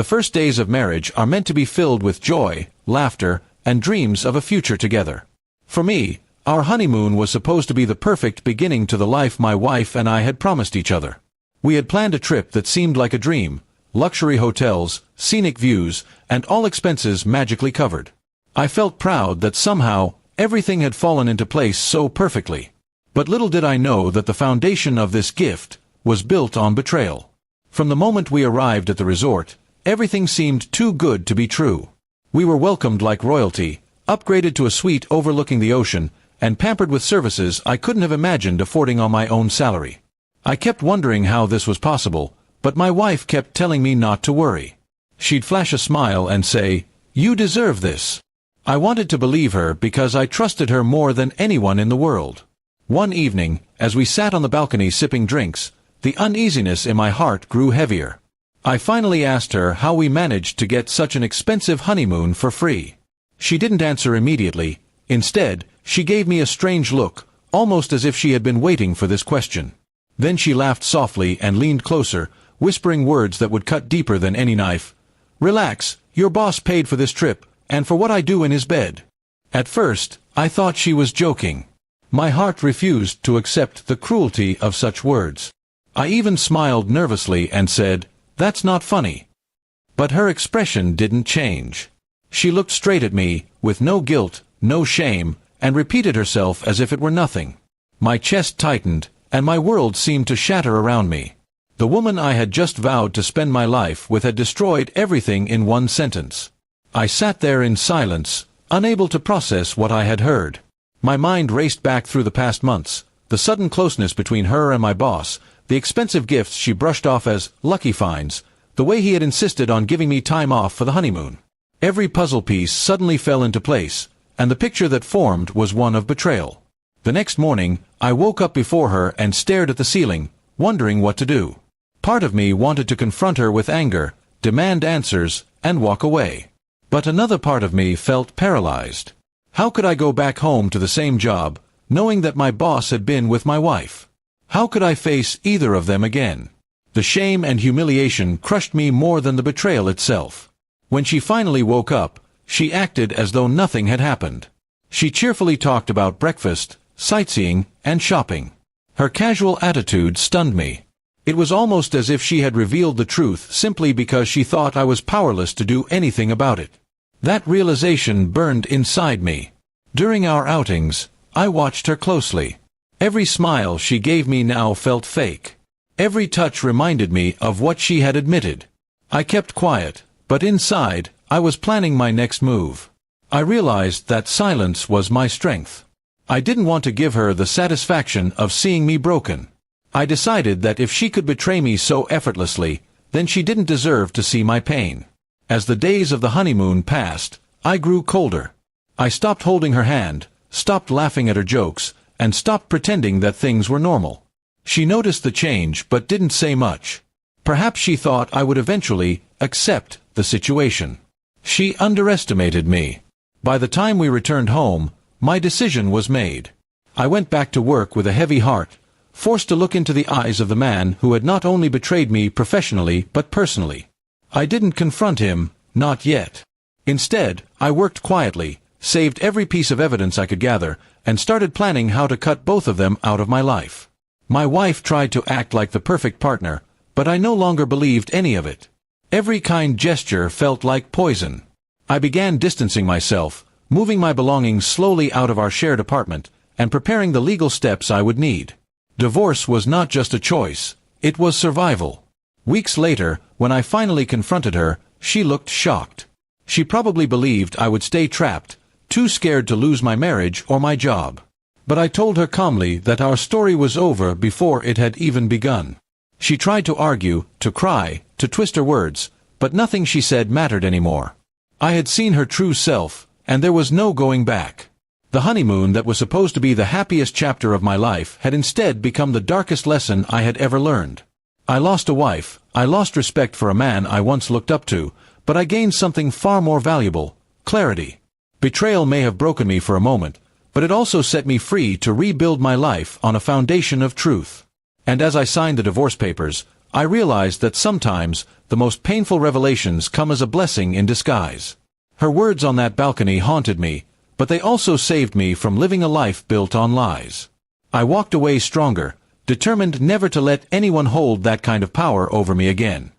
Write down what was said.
The first days of marriage are meant to be filled with joy, laughter, and dreams of a future together. For me, our honeymoon was supposed to be the perfect beginning to the life my wife and I had promised each other. We had planned a trip that seemed like a dream, luxury hotels, scenic views, and all expenses magically covered. I felt proud that somehow, everything had fallen into place so perfectly. But little did I know that the foundation of this gift was built on betrayal. From the moment we arrived at the resort, everything seemed too good to be true. We were welcomed like royalty, upgraded to a suite overlooking the ocean, and pampered with services I couldn't have imagined affording on my own salary. I kept wondering how this was possible, but my wife kept telling me not to worry. She'd flash a smile and say, "You deserve this." I wanted to believe her because I trusted her more than anyone in the world. One evening, as we sat on the balcony sipping drinks, the uneasiness in my heart grew heavier. I finally asked her how we managed to get such an expensive honeymoon for free. She didn't answer immediately. Instead, she gave me a strange look, almost as if she had been waiting for this question. Then she laughed softly and leaned closer, whispering words that would cut deeper than any knife. "Relax, your boss paid for this trip, and for what I do in his bed." At first, I thought she was joking. My heart refused to accept the cruelty of such words. I even smiled nervously and said, "That's not funny." But her expression didn't change. She looked straight at me, with no guilt, no shame, and repeated herself as if it were nothing. My chest tightened, and my world seemed to shatter around me. The woman I had just vowed to spend my life with had destroyed everything in one sentence. I sat there in silence, unable to process what I had heard. My mind raced back through the past months, the sudden closeness between her and my boss, the expensive gifts she brushed off as lucky finds, the way he had insisted on giving me time off for the honeymoon. Every puzzle piece suddenly fell into place, and the picture that formed was one of betrayal. The next morning, I woke up before her and stared at the ceiling, wondering what to do. Part of me wanted to confront her with anger, demand answers, and walk away. But another part of me felt paralyzed. How could I go back home to the same job, knowing that my boss had been with my wife? How could I face either of them again? The shame and humiliation crushed me more than the betrayal itself. When she finally woke up, she acted as though nothing had happened. She cheerfully talked about breakfast, sightseeing, and shopping. Her casual attitude stunned me. It was almost as if she had revealed the truth simply because she thought I was powerless to do anything about it. That realization burned inside me. During our outings, I watched her closely. Every smile she gave me now felt fake. Every touch reminded me of what she had admitted. I kept quiet, but inside, I was planning my next move. I realized that silence was my strength. I didn't want to give her the satisfaction of seeing me broken. I decided that if she could betray me so effortlessly, then she didn't deserve to see my pain. As the days of the honeymoon passed, I grew colder. I stopped holding her hand, stopped laughing at her jokes, and stopped pretending that things were normal. She noticed the change but didn't say much. Perhaps she thought I would eventually accept the situation. She underestimated me. By the time we returned home, my decision was made. I went back to work with a heavy heart, forced to look into the eyes of the man who had not only betrayed me professionally but personally. I didn't confront him, not yet. Instead, I worked quietly, saved every piece of evidence I could gather, and started planning how to cut both of them out of my life. My wife tried to act like the perfect partner, but I no longer believed any of it. Every kind gesture felt like poison. I began distancing myself, moving my belongings slowly out of our shared apartment, and preparing the legal steps I would need. Divorce was not just a choice, it was survival. Weeks later, when I finally confronted her, she looked shocked. She probably believed I would stay trapped, too scared to lose my marriage or my job. But I told her calmly that our story was over before it had even begun. She tried to argue, to cry, to twist her words, but nothing she said mattered anymore. I had seen her true self, and there was no going back. The honeymoon that was supposed to be the happiest chapter of my life had instead become the darkest lesson I had ever learned. I lost a wife, I lost respect for a man I once looked up to, but I gained something far more valuable: clarity. Betrayal may have broken me for a moment, but it also set me free to rebuild my life on a foundation of truth. And as I signed the divorce papers, I realized that sometimes the most painful revelations come as a blessing in disguise. Her words on that balcony haunted me, but they also saved me from living a life built on lies. I walked away stronger, determined never to let anyone hold that kind of power over me again.